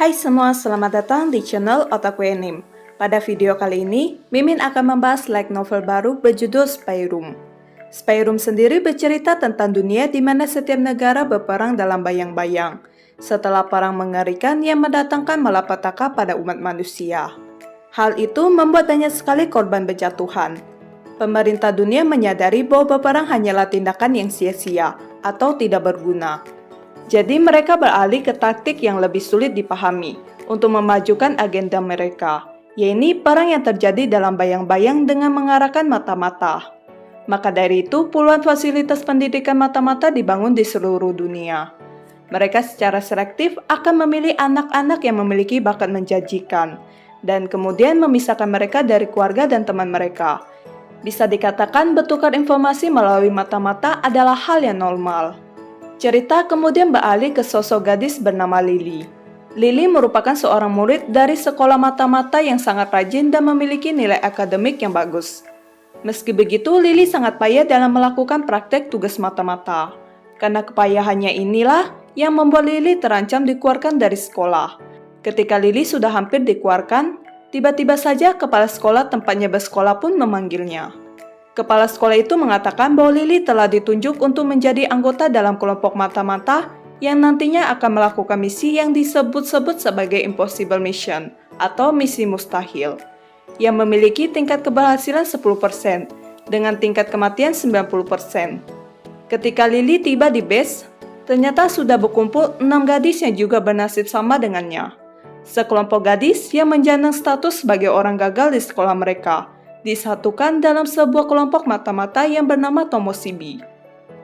Hai semua, selamat datang di channel Otaku Anime. Pada video kali ini, Mimin akan membahas light novel baru berjudul Spy Room. Spy Room sendiri bercerita tentang dunia di mana setiap negara berperang dalam bayang-bayang, setelah perang mengerikan yang mendatangkan malapetaka pada umat manusia. Hal itu membuat banyak sekali korban berjatuhan. Pemerintah dunia menyadari bahwa berperang hanyalah tindakan yang sia-sia atau tidak berguna. Jadi mereka beralih ke taktik yang lebih sulit dipahami untuk memajukan agenda mereka, yaitu perang yang terjadi dalam bayang-bayang dengan mengarahkan mata-mata. Maka dari itu, puluhan fasilitas pendidikan mata-mata dibangun di seluruh dunia. Mereka secara selektif akan memilih anak-anak yang memiliki bakat menjanjikan, dan kemudian memisahkan mereka dari keluarga dan teman mereka. Bisa dikatakan bertukar informasi melalui mata-mata adalah hal yang normal. Cerita kemudian beralih ke sosok gadis bernama Lily. Lily merupakan seorang murid dari sekolah mata-mata yang sangat rajin dan memiliki nilai akademik yang bagus. Meski begitu, Lily sangat payah dalam melakukan praktek tugas mata-mata. Karena kepayahannya inilah yang membuat Lily terancam dikeluarkan dari sekolah. Ketika Lily sudah hampir dikeluarkan, tiba-tiba saja kepala sekolah tempatnya bersekolah pun memanggilnya. Kepala sekolah itu mengatakan bahwa Lily telah ditunjuk untuk menjadi anggota dalam kelompok mata-mata yang nantinya akan melakukan misi yang disebut-sebut sebagai Impossible Mission atau misi mustahil, yang memiliki tingkat keberhasilan 10% dengan tingkat kematian 90%. Ketika Lily tiba di base, ternyata sudah berkumpul 6 gadis yang juga bernasib sama dengannya. Sekelompok gadis yang menjandang status sebagai orang gagal di sekolah mereka disatukan dalam sebuah kelompok mata-mata yang bernama Tomoshibi.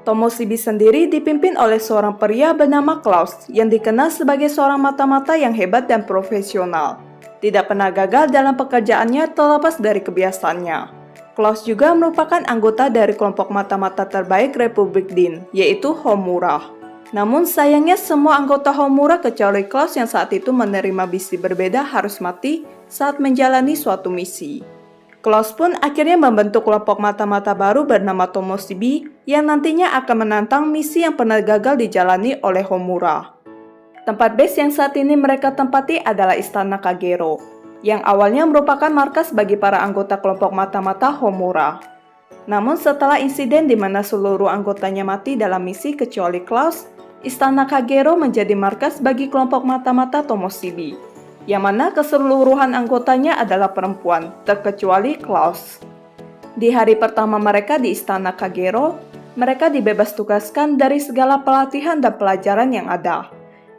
Tomoshibi sendiri dipimpin oleh seorang pria bernama Klaus yang dikenal sebagai seorang mata-mata yang hebat dan profesional. Tidak pernah gagal dalam pekerjaannya terlepas dari kebiasaannya. Klaus juga merupakan anggota dari kelompok mata-mata terbaik Republik Din, yaitu Homura. Namun sayangnya semua anggota Homura kecuali Klaus yang saat itu menerima misi berbeda harus mati saat menjalani suatu misi. Klaus pun akhirnya membentuk kelompok mata-mata baru bernama Tomoshibi yang nantinya akan menantang misi yang pernah gagal dijalani oleh Homura. Tempat base yang saat ini mereka tempati adalah Istana Kagero, yang awalnya merupakan markas bagi para anggota kelompok mata-mata Homura. Namun setelah insiden di mana seluruh anggotanya mati dalam misi kecuali Klaus, Istana Kagero menjadi markas bagi kelompok mata-mata Tomoshibi, yang mana keseluruhan anggotanya adalah perempuan, terkecuali Klaus. Di hari pertama mereka di Istana Kagero, mereka dibebas tugaskan dari segala pelatihan dan pelajaran yang ada.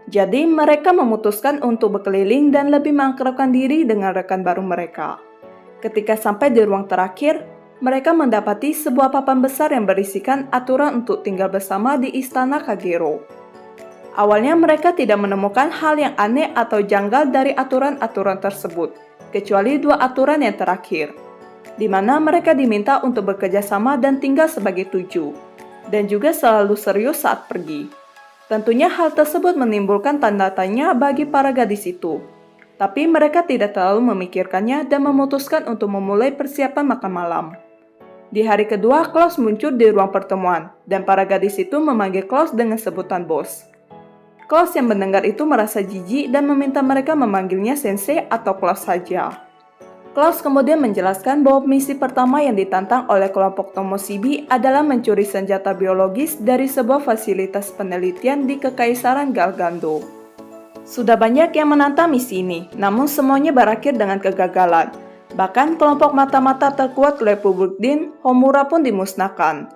Jadi mereka memutuskan untuk berkeliling dan lebih mengakrabkan diri dengan rekan baru mereka. Ketika sampai di ruang terakhir, mereka mendapati sebuah papan besar yang berisikan aturan untuk tinggal bersama di Istana Kagero. Awalnya mereka tidak menemukan hal yang aneh atau janggal dari aturan-aturan tersebut, kecuali 2 aturan yang terakhir, di mana mereka diminta untuk bekerja sama dan tinggal sebagai 7, dan juga selalu serius saat pergi. Tentunya hal tersebut menimbulkan tanda tanya bagi para gadis itu, tapi mereka tidak terlalu memikirkannya dan memutuskan untuk memulai persiapan makan malam. Di hari kedua, Klaus muncul di ruang pertemuan, dan para gadis itu memanggil Klaus dengan sebutan bos. Klaus yang mendengar itu merasa jijik dan meminta mereka memanggilnya sensei atau Klaus saja. Klaus kemudian menjelaskan bahwa misi pertama yang ditantang oleh kelompok Tomoshibi adalah mencuri senjata biologis dari sebuah fasilitas penelitian di Kekaisaran Galgando. Sudah banyak yang menantang misi ini, namun semuanya berakhir dengan kegagalan. Bahkan kelompok mata-mata terkuat Republik Din, Homura pun dimusnahkan.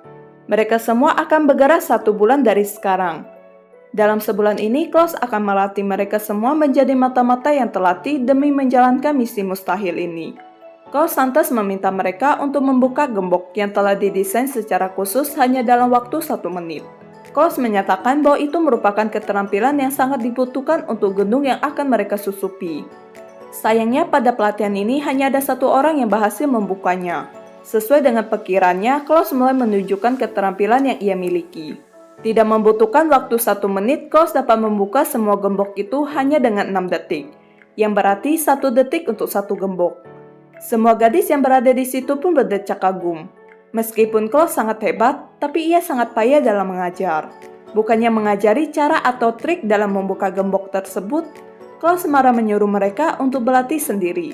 Mereka semua akan bergerak 1 bulan dari sekarang. Dalam sebulan ini, Klaus akan melatih mereka semua menjadi mata-mata yang terlatih demi menjalankan misi mustahil ini. Klaus lantas meminta mereka untuk membuka gembok yang telah didesain secara khusus hanya dalam waktu 1 menit. Klaus menyatakan bahwa itu merupakan keterampilan yang sangat dibutuhkan untuk gedung yang akan mereka susupi. Sayangnya pada pelatihan ini hanya ada 1 orang yang berhasil membukanya. Sesuai dengan perkiraannya, Klaus mulai menunjukkan keterampilan yang ia miliki. Tidak membutuhkan waktu 1 menit, Klaus dapat membuka semua gembok itu hanya dengan 6 detik, yang berarti 1 detik untuk 1 gembok. Semua gadis yang berada di situ pun berdecak kagum. Meskipun Klaus sangat hebat, tapi ia sangat payah dalam mengajar. Bukannya mengajari cara atau trik dalam membuka gembok tersebut, Klaus marah menyuruh mereka untuk berlatih sendiri.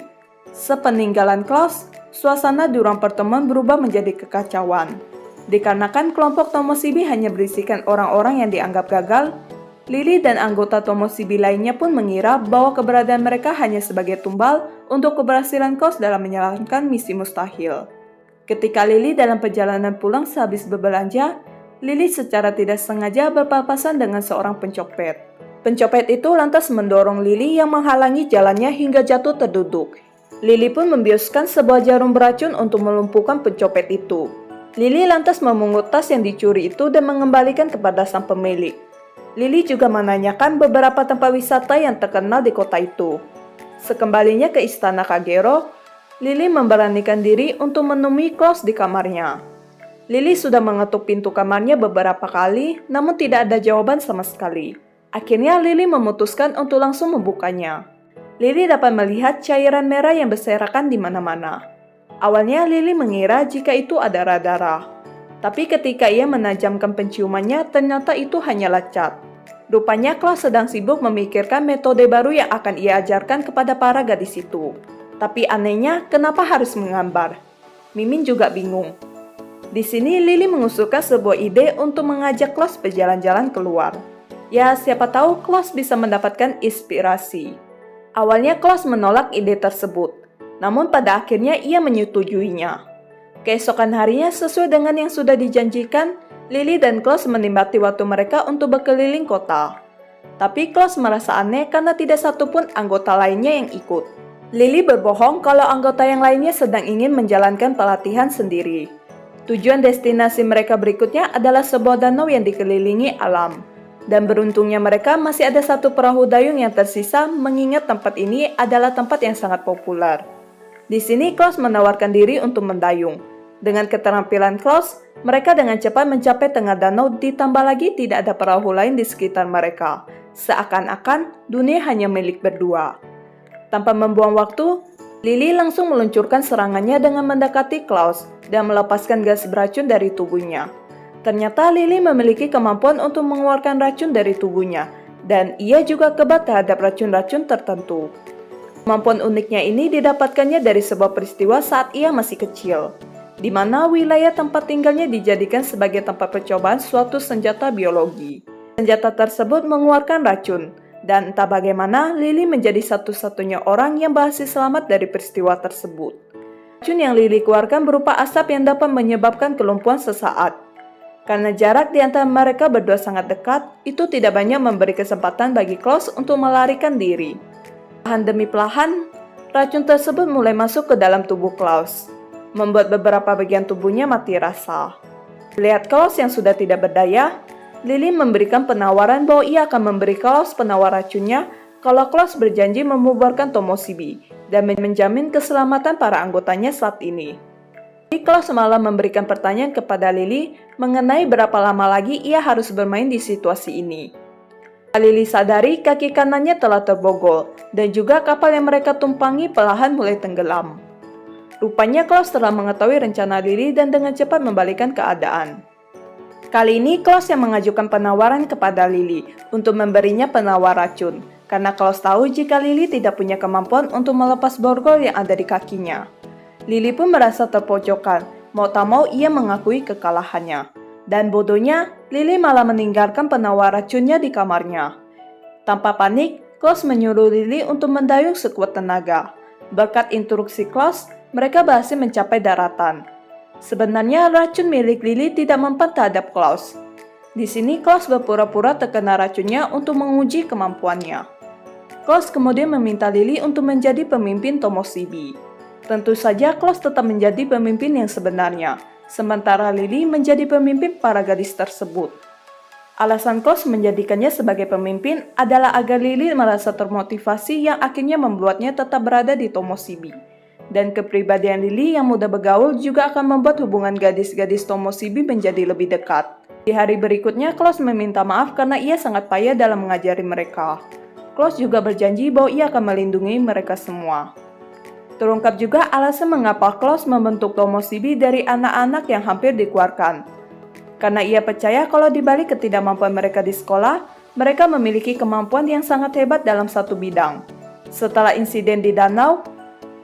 Sepeninggalan Klaus, suasana di ruang pertemuan berubah menjadi kekacauan. Dikarenakan kelompok Tomoshibie hanya berisikan orang-orang yang dianggap gagal, Lily dan anggota Tomoshibie lainnya pun mengira bahwa keberadaan mereka hanya sebagai tumbal untuk keberhasilan Klaus dalam menjalankan misi mustahil. Ketika Lily dalam perjalanan pulang sehabis berbelanja, Lily secara tidak sengaja berpapasan dengan seorang pencopet. Pencopet itu lantas mendorong Lily yang menghalangi jalannya hingga jatuh terduduk. Lily pun membiuskan sebuah jarum beracun untuk melumpuhkan pencopet itu. Lily lantas memungut tas yang dicuri itu dan mengembalikan kepada sang pemilik. Lily juga menanyakan beberapa tempat wisata yang terkenal di kota itu. Sekembalinya ke istana Kagero, Lily memberanikan diri untuk menemui Klaus di kamarnya. Lily sudah mengetuk pintu kamarnya beberapa kali, namun tidak ada jawaban sama sekali. Akhirnya Lily memutuskan untuk langsung membukanya. Lily dapat melihat cairan merah yang berserakan di mana-mana. Awalnya Lily mengira jika itu adalah darah. Tapi ketika ia menajamkan penciumannya, ternyata itu hanyalah cat. Rupanya Klaus sedang sibuk memikirkan metode baru yang akan ia ajarkan kepada para gadis itu. Tapi anehnya, kenapa harus menggambar? Mimin juga bingung. Di sini Lily mengusulkan sebuah ide untuk mengajak Klaus berjalan-jalan keluar. Ya, siapa tahu Klaus bisa mendapatkan inspirasi. Awalnya Klaus menolak ide tersebut, namun pada akhirnya ia menyetujuinya. Keesokan harinya, sesuai dengan yang sudah dijanjikan, Lily dan Klaus menikmati waktu mereka untuk berkeliling kota. Tapi Klaus merasa aneh karena tidak satupun anggota lainnya yang ikut. Lily berbohong kalau anggota yang lainnya sedang ingin menjalankan pelatihan sendiri. Tujuan destinasi mereka berikutnya adalah sebuah danau yang dikelilingi alam. Dan beruntungnya mereka masih ada satu perahu dayung yang tersisa, mengingat tempat ini adalah tempat yang sangat populer. Di sini Klaus menawarkan diri untuk mendayung. Dengan keterampilan Klaus, mereka dengan cepat mencapai tengah danau, ditambah lagi tidak ada perahu lain di sekitar mereka. Seakan-akan dunia hanya milik berdua. Tanpa membuang waktu, Lily langsung meluncurkan serangannya dengan mendekati Klaus dan melepaskan gas beracun dari tubuhnya. Ternyata Lily memiliki kemampuan untuk mengeluarkan racun dari tubuhnya, dan ia juga kebal terhadap racun-racun tertentu. Kemampuan uniknya ini didapatkannya dari sebuah peristiwa saat ia masih kecil, di mana wilayah tempat tinggalnya dijadikan sebagai tempat percobaan suatu senjata biologi. Senjata tersebut mengeluarkan racun, dan entah bagaimana Lily menjadi satu-satunya orang yang berhasil selamat dari peristiwa tersebut. Racun yang Lily keluarkan berupa asap yang dapat menyebabkan kelumpuhan sesaat. Karena jarak di antara mereka berdua sangat dekat, itu tidak banyak memberi kesempatan bagi Klaus untuk melarikan diri. Perlahan demi perlahan, racun tersebut mulai masuk ke dalam tubuh Klaus, membuat beberapa bagian tubuhnya mati rasa. Melihat Klaus yang sudah tidak berdaya, Lily memberikan penawaran bahwa ia akan memberi Klaus penawar racunnya kalau Klaus berjanji membubarkan Tomoshibie dan menjamin keselamatan para anggotanya saat ini. Klaus malah memberikan pertanyaan kepada Lily mengenai berapa lama lagi ia harus bermain di situasi ini. Lily sadari kaki kanannya telah terbogol dan juga kapal yang mereka tumpangi perlahan mulai tenggelam. Rupanya Klaus telah mengetahui rencana Lily dan dengan cepat membalikkan keadaan. Kali ini Klaus yang mengajukan penawaran kepada Lily untuk memberinya penawar racun, karena Klaus tahu jika Lily tidak punya kemampuan untuk melepas borgol yang ada di kakinya. Lily pun merasa terpojokkan, mau tak mau ia mengakui kekalahannya. Dan bodohnya, Lily malah meninggalkan penawar racunnya di kamarnya. Tanpa panik, Klaus menyuruh Lily untuk mendayung sekuat tenaga. Berkat instruksi Klaus, mereka berhasil mencapai daratan. Sebenarnya racun milik Lily tidak mempan terhadap Klaus. Di sini Klaus berpura-pura terkena racunnya untuk menguji kemampuannya. Klaus kemudian meminta Lily untuk menjadi pemimpin Tomoshibie. Tentu saja Klaus tetap menjadi pemimpin yang sebenarnya, sementara Lily menjadi pemimpin para gadis tersebut. Alasan Klaus menjadikannya sebagai pemimpin adalah agar Lily merasa termotivasi yang akhirnya membuatnya tetap berada di Tomoshibie. Dan kepribadian Lily yang mudah bergaul juga akan membuat hubungan gadis-gadis Tomoshibie menjadi lebih dekat. Di hari berikutnya, Klaus meminta maaf karena ia sangat payah dalam mengajari mereka. Klaus juga berjanji bahwa ia akan melindungi mereka semua. Terungkap juga alasan mengapa Klaus membentuk Tomoshibie dari anak-anak yang hampir dikeluarkan. Karena ia percaya kalau dibalik ketidakmampuan mereka di sekolah, mereka memiliki kemampuan yang sangat hebat dalam satu bidang. Setelah insiden di danau,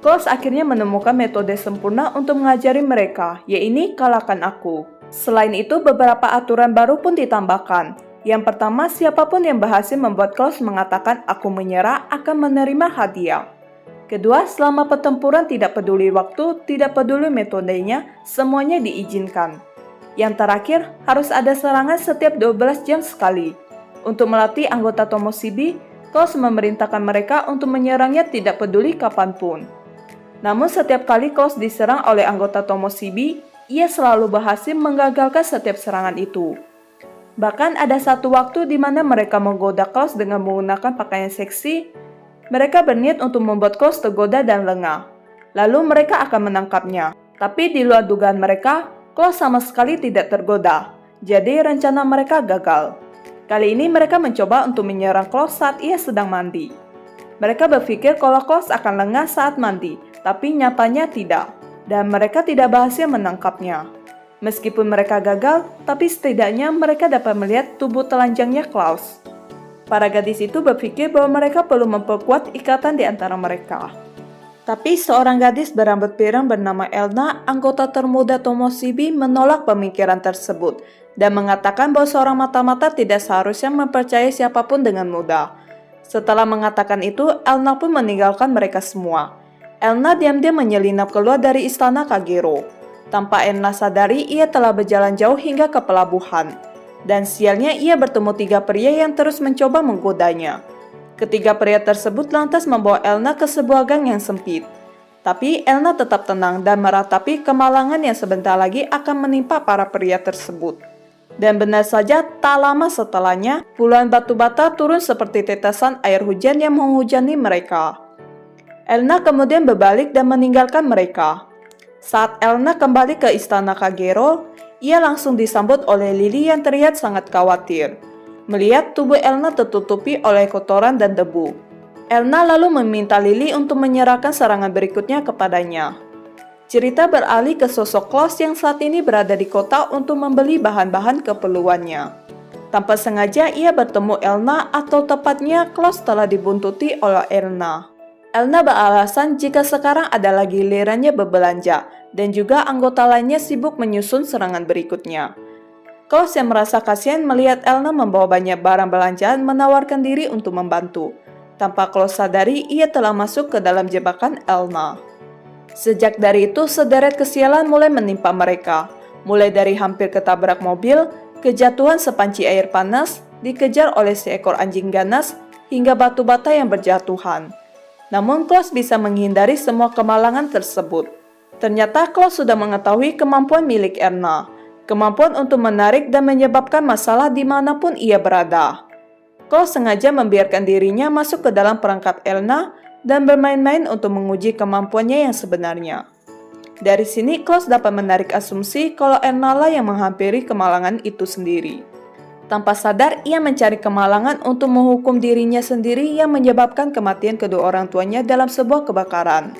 Klaus akhirnya menemukan metode sempurna untuk mengajari mereka, yaitu kalahkan aku. Selain itu, beberapa aturan baru pun ditambahkan. Yang pertama, siapapun yang berhasil membuat Klaus mengatakan aku menyerah akan menerima hadiah. Kedua, selama pertempuran tidak peduli waktu, tidak peduli metodenya, semuanya diizinkan. Yang terakhir, harus ada serangan setiap 12 jam sekali. Untuk melatih anggota Tomoshibie, Klaus memerintahkan mereka untuk menyerangnya tidak peduli kapanpun. Namun setiap kali Klaus diserang oleh anggota Tomoshibie, ia selalu berhasil menggagalkan setiap serangan itu. Bahkan ada satu waktu di mana mereka menggoda Klaus dengan menggunakan pakaian seksi. Mereka berniat untuk membuat Klaus tergoda dan lengah. Lalu mereka akan menangkapnya. Tapi di luar dugaan mereka, Klaus sama sekali tidak tergoda. Jadi rencana mereka gagal. Kali ini mereka mencoba untuk menyerang Klaus saat ia sedang mandi. Mereka berpikir kalau Klaus akan lengah saat mandi, tapi nyatanya tidak. Dan mereka tidak berhasil menangkapnya. Meskipun mereka gagal, tapi setidaknya mereka dapat melihat tubuh telanjangnya Klaus. Para gadis itu berpikir bahwa mereka perlu memperkuat ikatan di antara mereka. Tapi seorang gadis berambut pirang bernama Elna, anggota termuda Tomoshibie, menolak pemikiran tersebut dan mengatakan bahwa seorang mata-mata tidak seharusnya mempercayai siapapun dengan mudah. Setelah mengatakan itu, Elna pun meninggalkan mereka semua. Elna diam-diam menyelinap keluar dari istana Kagero. Tanpa Elna sadari, ia telah berjalan jauh hingga ke pelabuhan. Dan sialnya ia bertemu 3 pria yang terus mencoba menggodanya. Ketiga pria tersebut lantas membawa Elna ke sebuah gang yang sempit. Tapi Elna tetap tenang dan meratapi kemalangan yang sebentar lagi akan menimpa para pria tersebut. Dan benar saja, tak lama setelahnya, puluhan batu bata turun seperti tetesan air hujan yang menghujani mereka. Elna kemudian berbalik dan meninggalkan mereka. Saat Elna kembali ke istana Kagero, ia langsung disambut oleh Lily yang terlihat sangat khawatir. Melihat tubuh Elna tertutupi oleh kotoran dan debu. Elna lalu meminta Lily untuk menyerahkan serangan berikutnya kepadanya. Cerita beralih ke sosok Klaus yang saat ini berada di kota untuk membeli bahan-bahan keperluannya. Tanpa sengaja ia bertemu Elna, atau tepatnya Klaus telah dibuntuti oleh Elna. Elna beralasan jika sekarang adalah gilirannya berbelanja, dan juga anggota lainnya sibuk menyusun serangan berikutnya. Klaus yang merasa kasihan melihat Elna membawa banyak barang belanjaan menawarkan diri untuk membantu. Tanpa Klaus sadari, ia telah masuk ke dalam jebakan Elna. Sejak dari itu, sederet kesialan mulai menimpa mereka. Mulai dari hampir ketabrak mobil, kejatuhan sepanci air panas, dikejar oleh seekor anjing ganas, hingga batu bata yang berjatuhan. Namun Klaus bisa menghindari semua kemalangan tersebut. Ternyata Klaus sudah mengetahui kemampuan milik Elna, kemampuan untuk menarik dan menyebabkan masalah dimanapun ia berada. Klaus sengaja membiarkan dirinya masuk ke dalam perangkap Elna dan bermain-main untuk menguji kemampuannya yang sebenarnya. Dari sini Klaus dapat menarik asumsi kalau Elna lah yang menghampiri kemalangan itu sendiri. Tanpa sadar, ia mencari kemalangan untuk menghukum dirinya sendiri yang menyebabkan kematian kedua orang tuanya dalam sebuah kebakaran.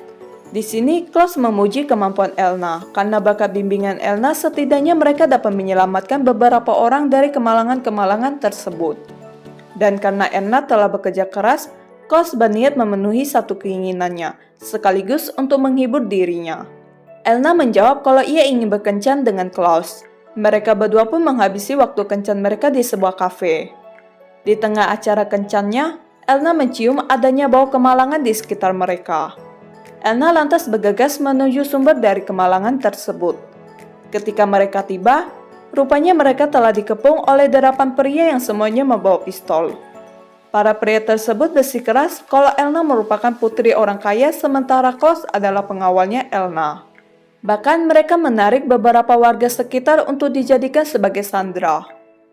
Di sini, Klaus memuji kemampuan Elna, karena berkat bimbingan Elna setidaknya mereka dapat menyelamatkan beberapa orang dari kemalangan-kemalangan tersebut. Dan karena Elna telah bekerja keras, Klaus berniat memenuhi satu keinginannya, sekaligus untuk menghibur dirinya. Elna menjawab kalau ia ingin berkencan dengan Klaus. Mereka berdua pun menghabisi waktu kencan mereka di sebuah kafe. Di tengah acara kencannya, Elna mencium adanya bau kemalangan di sekitar mereka. Elna lantas bergegas menuju sumber dari kemalangan tersebut. Ketika mereka tiba, rupanya mereka telah dikepung oleh 8 pria yang semuanya membawa pistol. Para pria tersebut bersikeras kalau Elna merupakan putri orang kaya sementara Klaus adalah pengawalnya Elna. Bahkan mereka menarik beberapa warga sekitar untuk dijadikan sebagai sandera.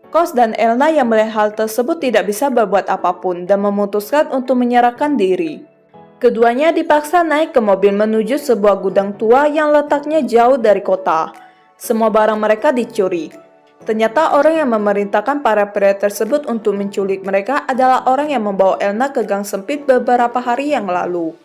Klaus dan Elna yang melihat hal tersebut tidak bisa berbuat apapun dan memutuskan untuk menyerahkan diri. Keduanya dipaksa naik ke mobil menuju sebuah gudang tua yang letaknya jauh dari kota. Semua barang mereka dicuri. Ternyata orang yang memerintahkan para pria tersebut untuk menculik mereka adalah orang yang membawa Elna ke gang sempit beberapa hari yang lalu.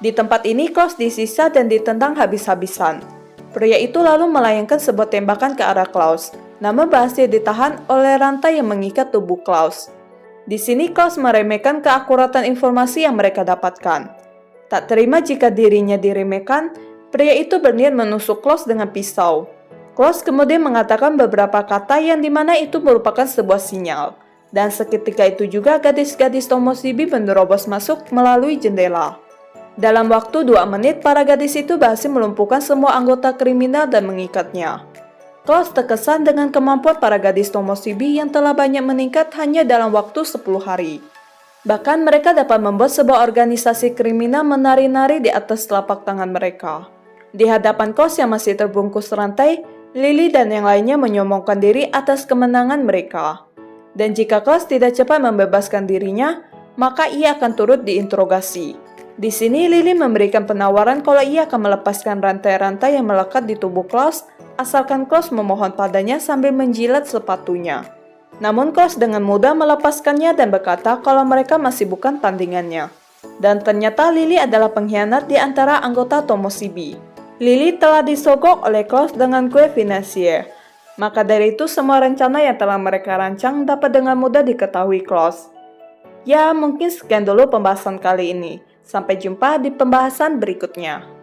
Di tempat ini Klaus disisa dan ditendang habis-habisan. Pria itu lalu melayangkan sebuah tembakan ke arah Klaus, namun berhasil ditahan oleh rantai yang mengikat tubuh Klaus. Di sini Klaus meremehkan keakuratan informasi yang mereka dapatkan. Tak terima jika dirinya diremehkan, pria itu berniat menusuk Klaus dengan pisau. Klaus kemudian mengatakan beberapa kata yang dimana itu merupakan sebuah sinyal. Dan seketika itu juga gadis-gadis Tomoshibie menerobos masuk melalui jendela. Dalam waktu 2 menit, para gadis itu berhasil melumpuhkan semua anggota kriminal dan mengikatnya. Klaus terkesan dengan kemampuan para gadis Tomoshibie yang telah banyak meningkat hanya dalam waktu 10 hari. Bahkan mereka dapat membuat sebuah organisasi kriminal menari-nari di atas telapak tangan mereka. Di hadapan Klaus yang masih terbungkus rantai, Lily dan yang lainnya menyombongkan diri atas kemenangan mereka. Dan jika Klaus tidak cepat membebaskan dirinya, maka ia akan turut diinterogasi. Di sini Lily memberikan penawaran kalau ia akan melepaskan rantai-rantai yang melekat di tubuh Klaus, asalkan Klaus memohon padanya sambil menjilat sepatunya. Namun Klaus dengan mudah melepaskannya dan berkata kalau mereka masih bukan tandingannya. Dan ternyata Lily adalah pengkhianat di antara anggota Tomoshibie. Lily telah disogok oleh Klaus dengan kue financier. Maka dari itu semua rencana yang telah mereka rancang dapat dengan mudah diketahui Klaus. Ya, mungkin sekian dulu pembahasan kali ini. Sampai jumpa di pembahasan berikutnya.